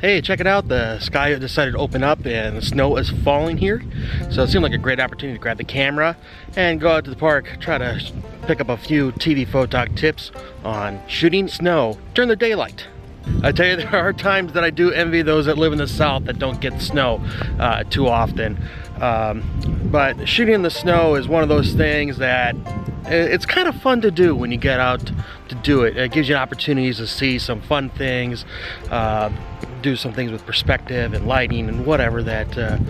Hey, check it out, the sky decided to open up and the snow is falling here. So it seemed like a great opportunity to grab the camera and go out to the park, try to pick up a few TV photog tips on shooting snow during the daylight. I tell you, there are times that I do envy those that live in the south that don't get snow too often. But shooting in the snow is one of those things that it's kind of fun to do when you get out to do it. It gives you opportunities to see some fun things, do some things with perspective and lighting and whatever that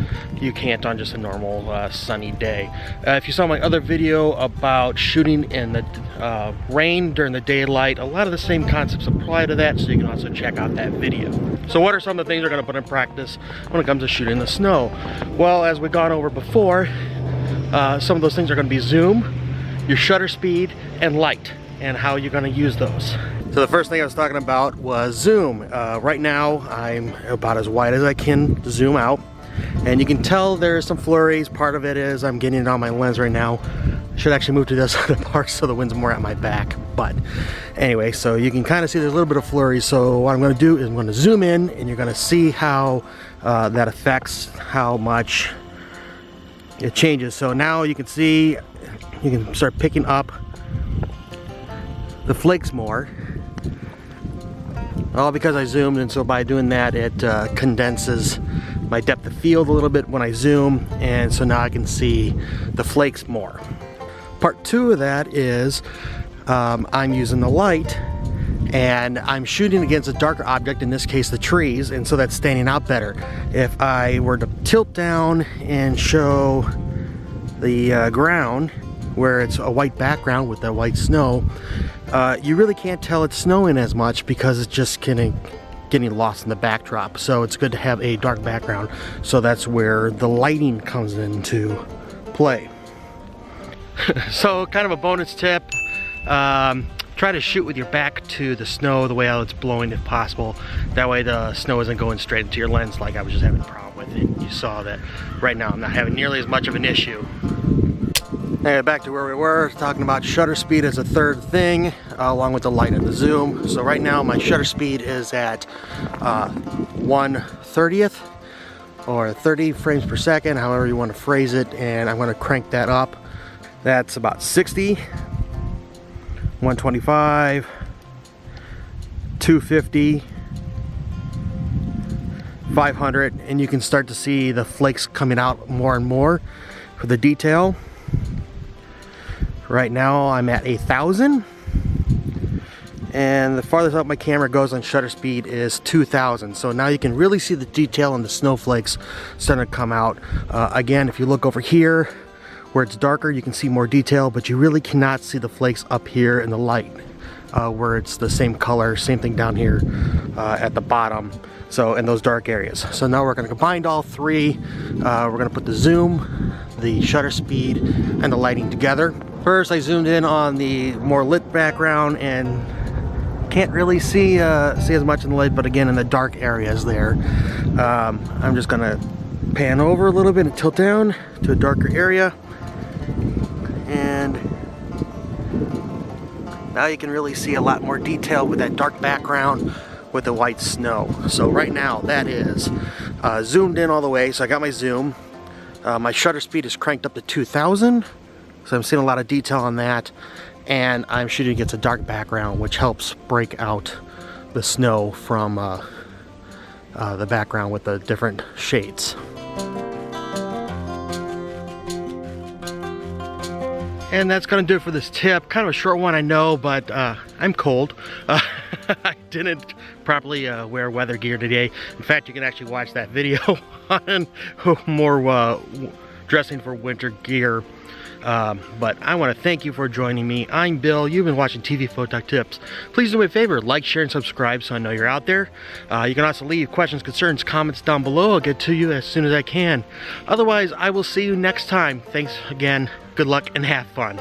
you can't on just a normal sunny day. If you saw my other video about shooting in the rain during the daylight, a lot of the same concepts apply to that, so you can also check out that video. So what are some of the things we're going to put in practice when it comes to shooting in the snow? Well, as we've gone over before, some of those things are going to be zoom, your shutter speed, and light, and how you're going to use those. So the first thing I was talking about was zoom. Right now I'm about as wide as I can zoom out, and you can tell there's some flurries. Part of it is I'm getting it on my lens right now. I should actually move to this side of the park so the wind's more at my back. But anyway, so you can kind of see there's a little bit of flurries. So what I'm going to do is I'm going to zoom in, and you're going to see how that affects how much it changes. So now you can see, you can start picking up the flakes more, all because I zoomed, and so by doing that it condenses my depth of field a little bit when I zoom, and so now I can see the flakes more. Part two of that is I'm using the light and I'm shooting against a darker object, in this case the trees, and so that's standing out better. If I were to tilt down and show the ground where it's a white background with the white snow, you really can't tell it's snowing as much because it's just getting lost in the backdrop. So it's good to have a dark background. So that's where the lighting comes into play. So kind of a bonus tip, try to shoot with your back to the snow the way it's blowing if possible. That way the snow isn't going straight into your lens like I was just having a problem with it. You saw that right now I'm not having nearly as much of an issue. Anyway, back to where we were, talking about shutter speed as a third thing, along with the light and the zoom. So right now my shutter speed is at 1/30th or 30 frames per second, however you want to phrase it, and I'm going to crank that up. That's about 60, 125, 250, 500, and you can start to see the flakes coming out more and more for the detail. Right now I'm at 1,000, and the farthest out my camera goes on shutter speed is 2,000. So now you can really see the detail and the snowflakes starting to come out. Again, if you look over here where it's darker, you can see more detail, but you really cannot see the flakes up here in the light where it's the same color. Same thing down here at the bottom, so in those dark areas. So now we're going to combine all three. We're going to put the zoom, the shutter speed, and the lighting together. First I zoomed in on the more lit background and can't really see as much in the light, but again in the dark areas there. I'm just gonna pan over a little bit and tilt down to a darker area, and now you can really see a lot more detail with that dark background with the white snow. So right now that is zoomed in all the way, so I got my zoom. My shutter speed is cranked up to 2,000. So I'm seeing a lot of detail on that, and I'm shooting against a dark background, which helps break out the snow from the background with the different shades. And that's gonna do it for this tip. Kind of a short one, I know, but I'm cold. I didn't properly wear weather gear today. In fact, you can actually watch that video on more dressing for winter gear. But I want to thank you for joining me. I'm Bill. You've been watching TV Photog Tips. Please do me a favor, like, share, and subscribe so I know you're out there. You can also leave questions, concerns, comments down below. I'll get to you as soon as I can. Otherwise, I will see you next time. Thanks again. Good luck and have fun.